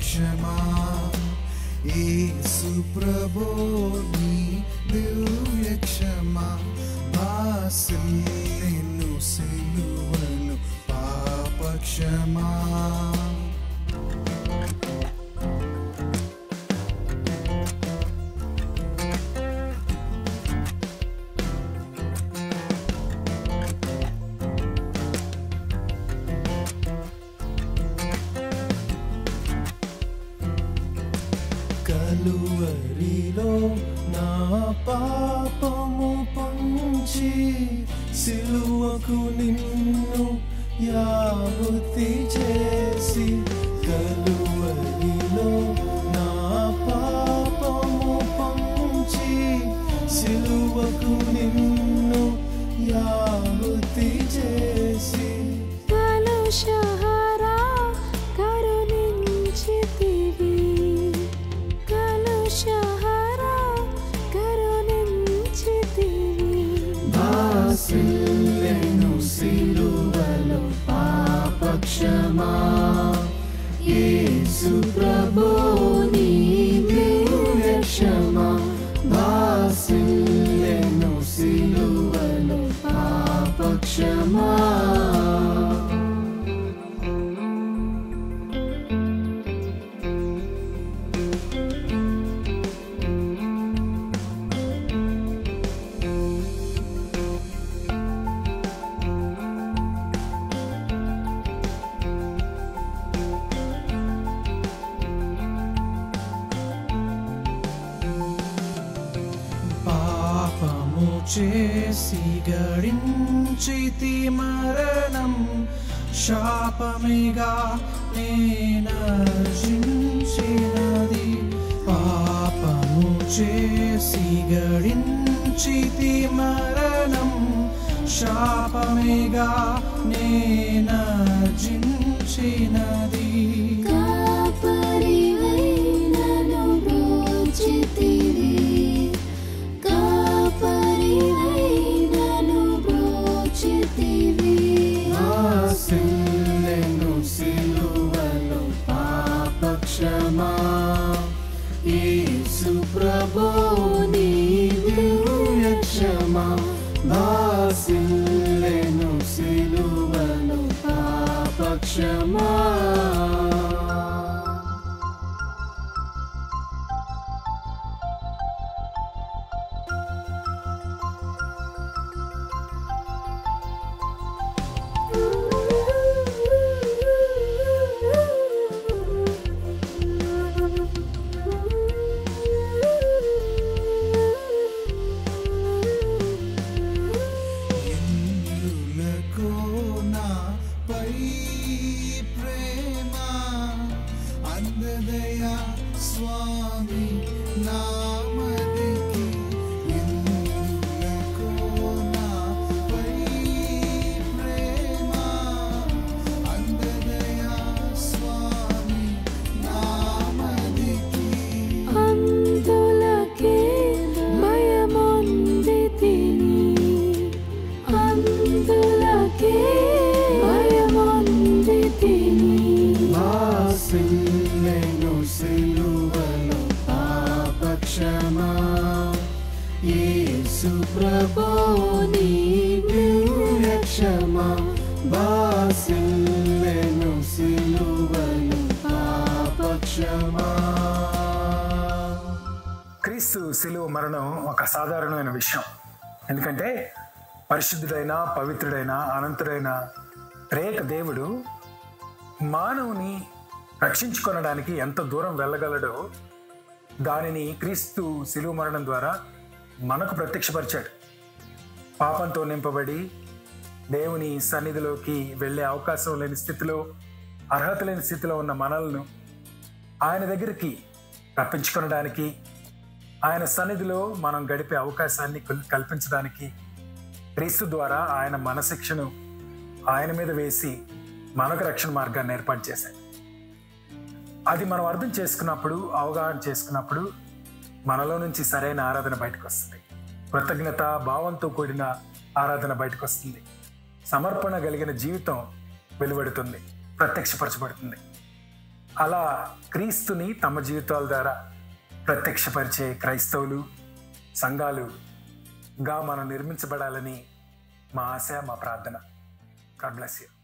పాపక్షమా యేసు ప్రభు నీ దివ్య క్షమా బాసిల్లెను సిలువలో పాపక్షమా కలువరిలో నా పాపము పంచి సిలువకు నిన్ను యావతి చేసి కలువరిలో నా పాపము పంచి సిలువకు నిన్ను యావతి చేసి బాసిల్లెను సిలువలో పాపక్షమా యేసు ప్రభు నీ దివ్య క్షమా బాసిల్లెను సిలువలో పాపక్షమా చేసి గడించితి మరణం శాపమిగా నేనర్జించినది పాపము చేసి గడించితి మరణం శాపమిగా నేనర్జించినది బాసిల్లెను సిలువలో పాపక్షమా యేసు ప్రభు నీ దివ్య క్షమా బాసిల్లెను సిలువలో పాపక్షమా అందదయా స్వామి నామదికి ఎందులకో నాపై ప్రేమ అందదయా స్వామి నామదికి అందులకే భయమొందితిని అందులకే భయమొందితిని బాసిల్లెను సిలువలో పాపక్షమా యేసు ప్రభు నీ దివ్య క్షమా బాసిల్లెను సిలువలో పాపక్షమా. క్రీస్తు శిలువ మరణం ఒక సాధారణమైన విషయం. ఎందుకంటే పరిశుద్ధుడైన పవిత్రుడైన అనంతుడైన త్రేక దేవుడు మానవుని రక్షించుకొనడానికి ఎంత దూరం వెళ్ళగలడో దానిని క్రీస్తు శిలువ మరణం ద్వారా మనకు ప్రత్యక్షపరిచాడు. పాపంతో నింపబడి దేవుని సన్నిధిలోకి వెళ్ళే అవకాశం లేని స్థితిలో, అర్హత లేని స్థితిలో ఉన్న మనల్ని ఆయన దగ్గరికి రప్పించుకొనడానికి, ఆయన సన్నిధిలో మనం గడిపే అవకాశాన్ని కల్పించడానికి క్రీస్తు ద్వారా ఆయన మన శిక్షను ఆయన మీద వేసి మనకు రక్షణ మార్గాన్ని ఏర్పాటు చేశాడు. అది మనం అర్థం చేసుకున్నప్పుడు, అవగాహన చేసుకున్నప్పుడు మనలో నుంచి సరైన ఆరాధన బయటకు వస్తుంది. కృతజ్ఞత భావంతో కూడిన ఆరాధన బయటకు వస్తుంది. సమర్పణ కలిగిన జీవితం వెలువడుతుంది, ప్రత్యక్షపరచబడుతుంది. అలా క్రీస్తుని తమ జీవితాల ద్వారా ప్రత్యక్షపరిచే క్రైస్తవులు, సంఘాలుగా మనం నిర్మించబడాలని మా ఆశ, మా ప్రార్థన. God bless you.